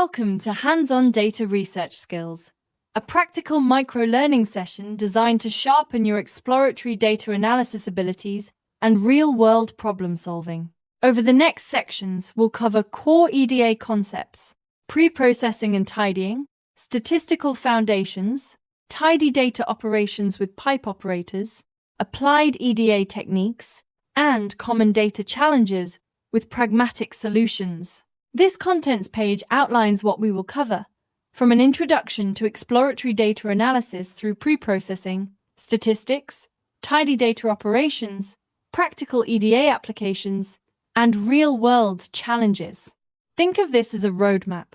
Welcome to Hands-on Data Research Skills, a practical micro-learning session designed to sharpen your exploratory data analysis abilities and real-world problem-solving. Over the next sections, we'll cover core EDA concepts, pre-processing and tidying, statistical foundations, tidy data operations with pipe operators, applied EDA techniques, and common data challenges with pragmatic solutions. This contents page outlines what we will cover, from an introduction to exploratory data analysis through pre-processing, statistics, tidy data operations, practical EDA applications, and real-world challenges. Think of this as a roadmap.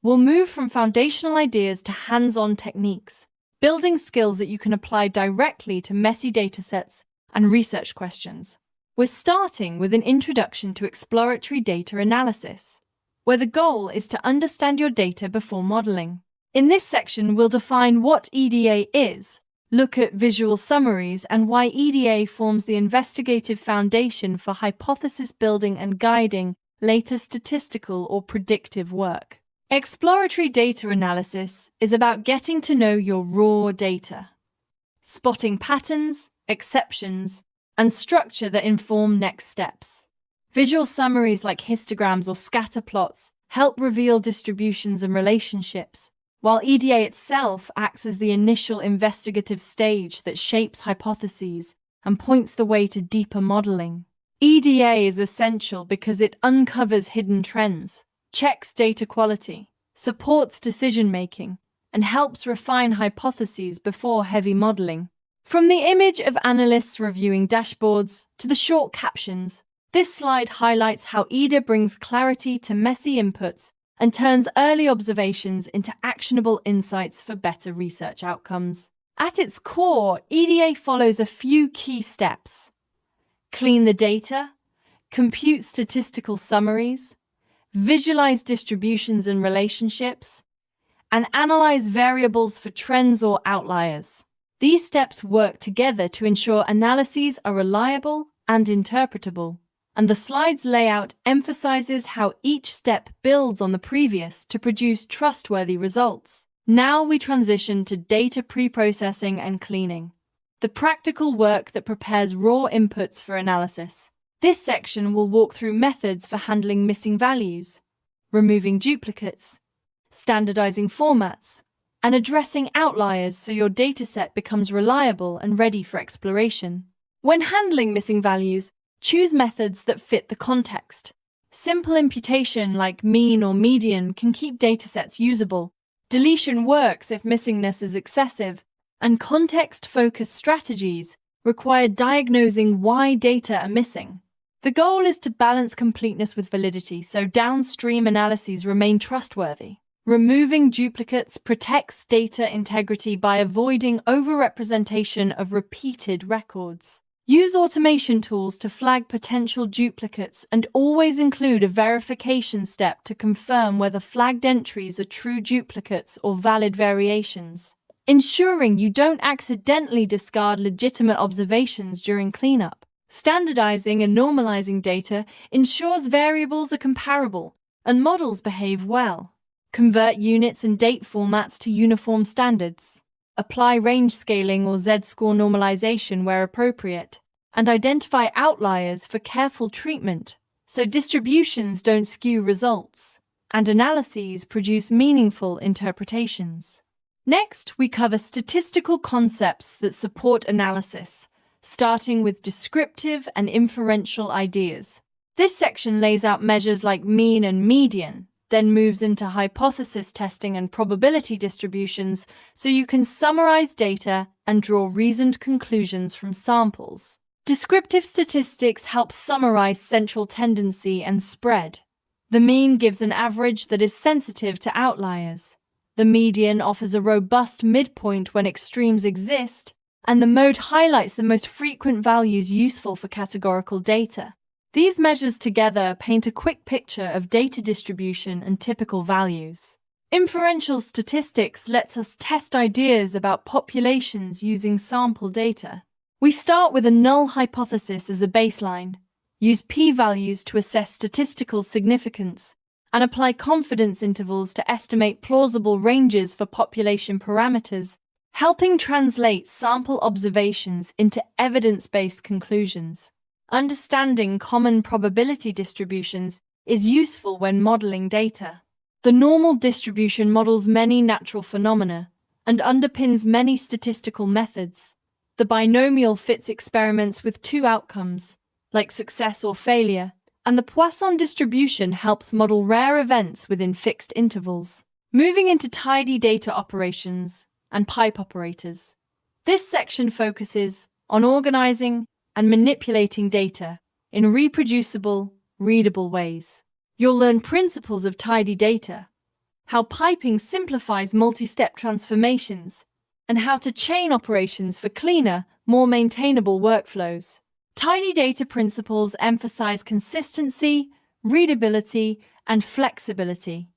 We'll move from foundational ideas to hands-on techniques, building skills that you can apply directly to messy datasets and research questions. We're starting with an introduction to exploratory data analysis, where the goal is to understand your data before modeling. In this section, we'll define what EDA is, look at visual summaries, and why EDA forms the investigative foundation for hypothesis building and guiding later statistical or predictive work. Exploratory data analysis is about getting to know your raw data, spotting patterns, exceptions, and structure that inform next steps. Visual summaries like histograms or scatter plots help reveal distributions and relationships, while EDA itself acts as the initial investigative stage that shapes hypotheses and points the way to deeper modeling. EDA is essential because it uncovers hidden trends, checks data quality, supports decision-making, and helps refine hypotheses before heavy modeling. From the image of analysts reviewing dashboards to the short captions, this slide highlights how EDA brings clarity to messy inputs and turns early observations into actionable insights for better research outcomes. At its core, EDA follows a few key steps: clean the data, compute statistical summaries, visualize distributions and relationships, and analyze variables for trends or outliers. These steps work together to ensure analyses are reliable and interpretable, and the slide's layout emphasizes how each step builds on the previous to produce trustworthy results. Now we transition to data pre-processing and cleaning, the practical work that prepares raw inputs for analysis. This section will walk through methods for handling missing values, removing duplicates, standardizing formats, and addressing outliers so your dataset becomes reliable and ready for exploration. When handling missing values, choose methods that fit the context. Simple imputation like mean or median can keep datasets usable. Deletion works if missingness is excessive, and context-focused strategies require diagnosing why data are missing. The goal is to balance completeness with validity so downstream analyses remain trustworthy. Removing duplicates protects data integrity by avoiding overrepresentation of repeated records. Use automation tools to flag potential duplicates and always include a verification step to confirm whether flagged entries are true duplicates or valid variations, ensuring you don't accidentally discard legitimate observations during cleanup. Standardizing and normalizing data ensures variables are comparable and models behave well. Convert units and date formats to uniform standards. Apply range scaling or Z-score normalization where appropriate, and identify outliers for careful treatment so distributions don't skew results and analyses produce meaningful interpretations. Next, we cover statistical concepts that support analysis, starting with descriptive and inferential ideas. This section lays out measures like mean and median, then moves into hypothesis testing and probability distributions so you can summarize data and draw reasoned conclusions from samples. Descriptive statistics help summarize central tendency and spread. The mean gives an average that is sensitive to outliers. The median offers a robust midpoint when extremes exist, and the mode highlights the most frequent values useful for categorical data. These measures together paint a quick picture of data distribution and typical values. Inferential statistics lets us test ideas about populations using sample data. We start with a null hypothesis as a baseline, use p-values to assess statistical significance, and apply confidence intervals to estimate plausible ranges for population parameters, helping translate sample observations into evidence-based conclusions. Understanding common probability distributions is useful when modeling data. The normal distribution models many natural phenomena and underpins many statistical methods. The binomial fits experiments with two outcomes, like success or failure, and the Poisson distribution helps model rare events within fixed intervals. Moving into tidy data operations and pipe operators. This section focuses on organizing and manipulating data in reproducible, readable ways. You'll learn principles of tidy data, how piping simplifies multi-step transformations, and how to chain operations for cleaner, more maintainable workflows. Tidy data principles emphasize consistency, readability, and flexibility.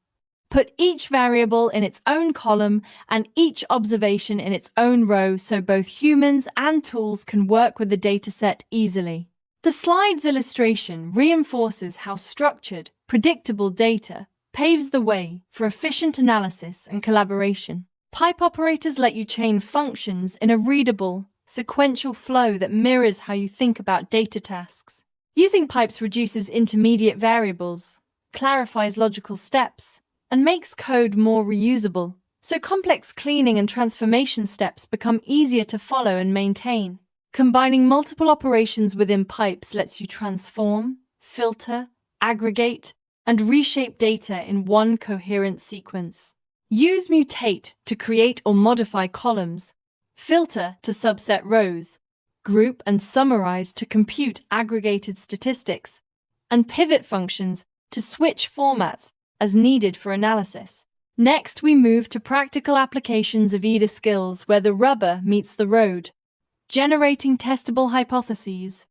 Put each variable in its own column and each observation in its own row so both humans and tools can work with the dataset easily. The slide's illustration reinforces how structured, predictable data paves the way for efficient analysis and collaboration. Pipe operators let you chain functions in a readable, sequential flow that mirrors how you think about data tasks. Using pipes reduces intermediate variables, clarifies logical steps, and makes code more reusable, so complex cleaning and transformation steps become easier to follow and maintain. Combining multiple operations within pipes lets you transform, filter, aggregate, and reshape data in one coherent sequence. Use mutate to create or modify columns, filter to subset rows, group and summarize to compute aggregated statistics, and pivot functions to switch formats as needed for analysis. Next, we move to practical applications of EDA skills where the rubber meets the road. Generating testable hypotheses,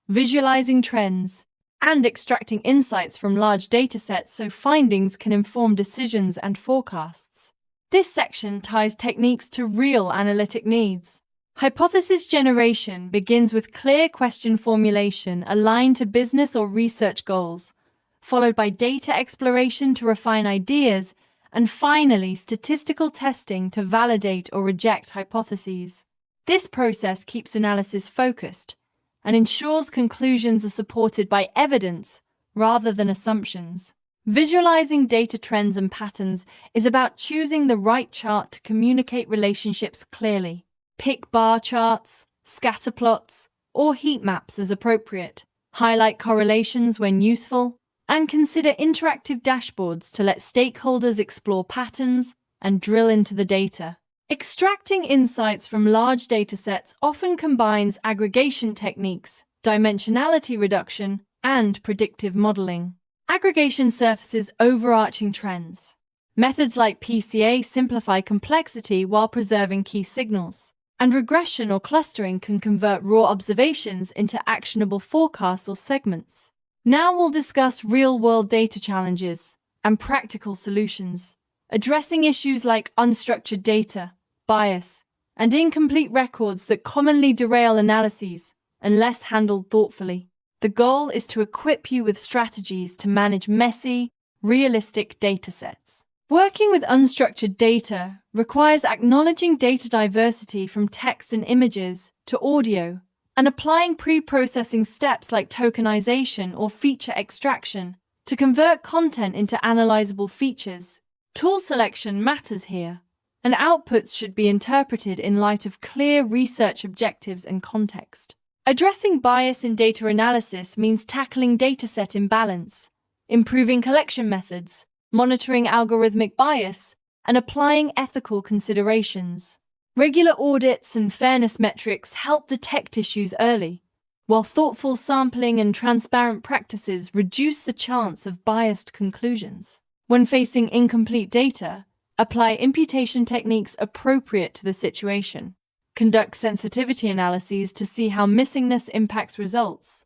visualizing trends, and extracting insights from large datasets so findings can inform decisions and forecasts. This section ties techniques to real analytic needs. Hypothesis generation begins with clear question formulation aligned to business or research goals, followed by data exploration to refine ideas, and finally statistical testing to validate or reject hypotheses. This process keeps analysis focused and ensures conclusions are supported by evidence rather than assumptions. Visualizing data trends and patterns is about choosing the right chart to communicate relationships clearly. Pick bar charts, scatter plots, or heat maps as appropriate. Highlight correlations when useful, and consider interactive dashboards to let stakeholders explore patterns and drill into the data. Extracting insights from large datasets often combines aggregation techniques, dimensionality reduction, and predictive modeling. Aggregation surfaces overarching trends. Methods like PCA simplify complexity while preserving key signals, and regression or clustering can convert raw observations into actionable forecasts or segments. Now we'll discuss real-world data challenges and practical solutions, addressing issues like unstructured data, bias, and incomplete records that commonly derail analyses unless handled thoughtfully. The goal is to equip you with strategies to manage messy, realistic datasets. Working with unstructured data requires acknowledging data diversity from text and images to audio, and applying pre-processing steps like tokenization or feature extraction to convert content into analyzable features. Tool selection matters here, and outputs should be interpreted in light of clear research objectives and context. Addressing bias in data analysis means tackling dataset imbalance, improving collection methods, monitoring algorithmic bias, and applying ethical considerations. Regular audits and fairness metrics help detect issues early, while thoughtful sampling and transparent practices reduce the chance of biased conclusions. When facing incomplete data, apply imputation techniques appropriate to the situation. Conduct sensitivity analyses to see how missingness impacts results.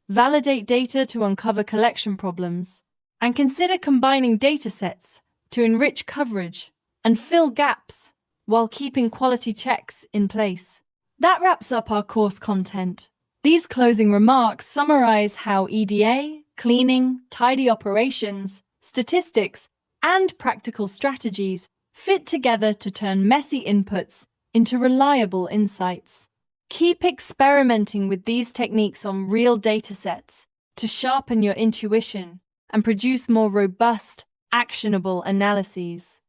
Validate data to uncover collection problems. And consider combining datasets to enrich coverage and fill gaps while keeping quality checks in place. That wraps up our course content. These closing remarks summarize how EDA, cleaning, tidy operations, statistics, and practical strategies fit together to turn messy inputs into reliable insights. Keep experimenting with these techniques on real datasets to sharpen your intuition and produce more robust, actionable analyses.